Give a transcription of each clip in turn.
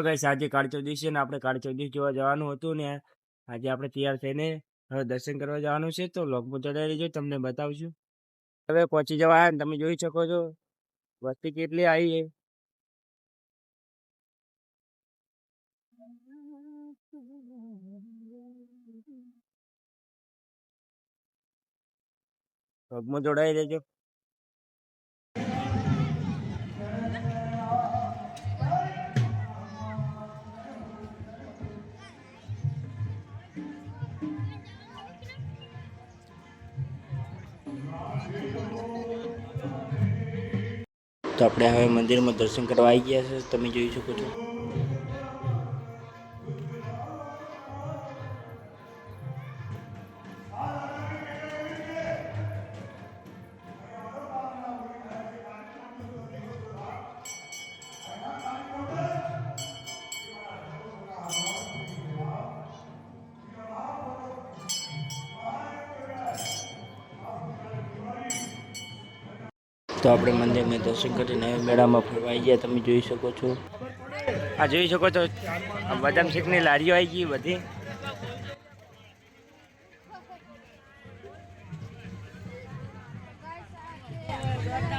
Guys આજે કાળી ચૌદશ છે ને આપણે કાળી ચૌદશ જોવા જવાનું હતું ને આજે આપણે તૈયાર થઈને હવે દર્શન કરવા જવાનું છે તો લોકમાં ચડાવી લેજો તમને બતાવશું હવે પહોંચી જવા ને તમે જોઈ શકો છો વસ્તી કેટલી આવી છે લોકમાં જોડાઈ લેજો તો આપણે હવે મંદિરમાં દર્શન કરવા આવી ગયા છે તમે જોઈ શકો છો તો આપણે મંદિરમાં દર્શન કરીને મેળામાં ફરવા આવી ગયા તમે જોઈ શકો છો આ જોઈ શકો છો બદામ શેકની લારીઓ આવી ગઈ બધી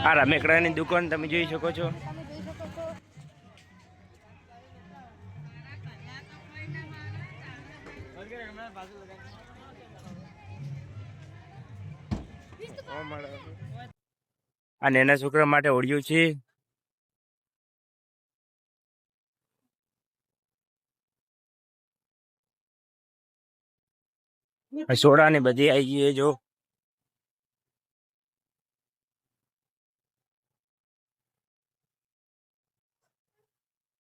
આ રમેકડાની દુકાન તમે જોઈ શકો છો આ નાના છોકરા માટે ઓળ્યું છે સોડા ને બધી આવી ગઈ જો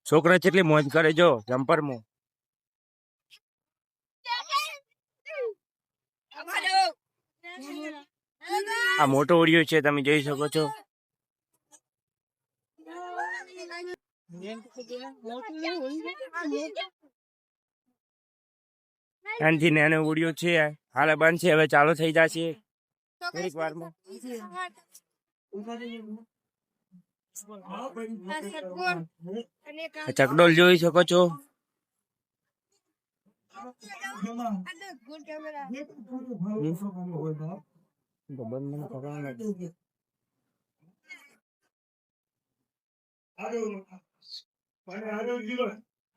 છોકરા કેટલી મોજ કરે જો જમ્પર માં આ મોટો ઓળિયો છે તમે જોઈ શકો છો એનાથી નાનો ઓળિયો છે હાલ બંધ છે હવે ચાલુ થઈ જશે થોડીક વારમાં ચકડોલ જોઈ શકો છો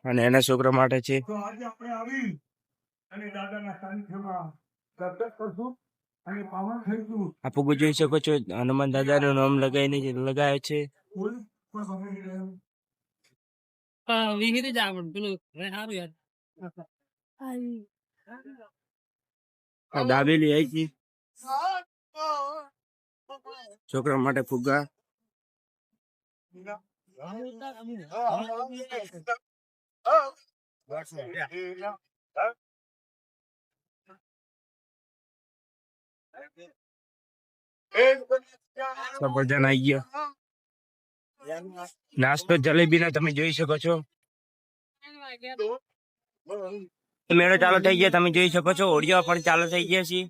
અને એના છોકરા માટે છે આપુ જોઈ શકો છો હનુમાન દાદા નું નામ લગાવે છે દાબેલી આવી છોકરા માટે ફુગ્ગા સફરજન આવી ગયા નાસ્તો જલેબી ના તમે જોઈ શકો છો મેળો ચાલુ થઈ ગયા તમે જોઈ શકો છો ઓડિયો પણ ચાલુ થઈ ગયા છે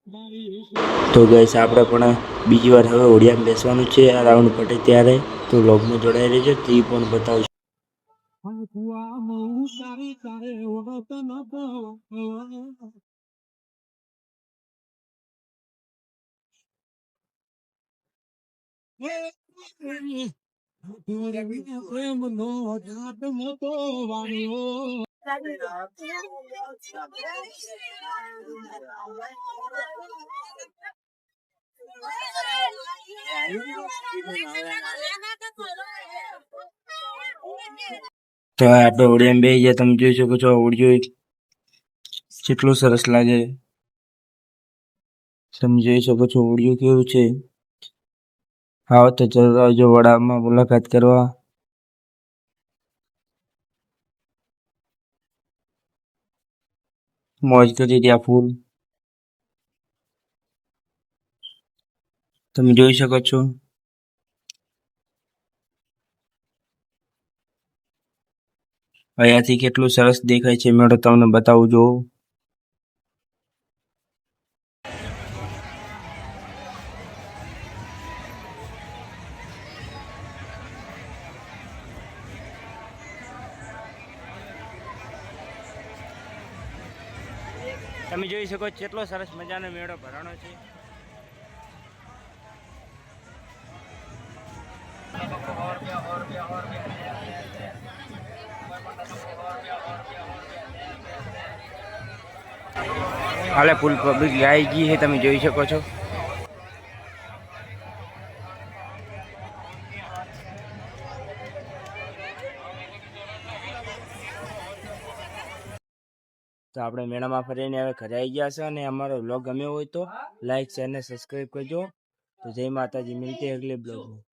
તો ગાઈસ આપણે પણ બીજી વાર હવે ઓડિયામાં બેસવાનું છે આ રાઉન્ડ પટે ત્યારે તો લોગમાં જોડાઈ રહેજો તે પણ બતાવશું તો આપણે ઓડિયામાં બે ગયા તમે જોઈ શકો છો ઓડિયો કેટલું સરસ લાગે તમે જોઈ શકો છો ઓડિયો કેવું છે હા તો ચલો આવજો વડામાં મુલાકાત કરવા મોજ કરી રહ્યા ફૂલ તમે જોઈ શકો છો અહીંયાથી કેટલું સરસ દેખાય છે મેળો તમને બતાવું જો તમે જોઈ શકો કેટલો સરસ મજાનો મેળો ભરાણો છે. હાલે ફૂલ પબ્લિક આવી ગઈ છે, તમે જોઈ શકો છો. તો આપણે મેળામાં ફરીને હવે ઘરે આવી ગયા છે, અને અમારો વ્લોગ ગમ્યો હોય તો લાઈક શેર અને સબસ્ક્રાઈબ કરજો. તો જય માતાજી, મિલતે અગલે બ્લોગ.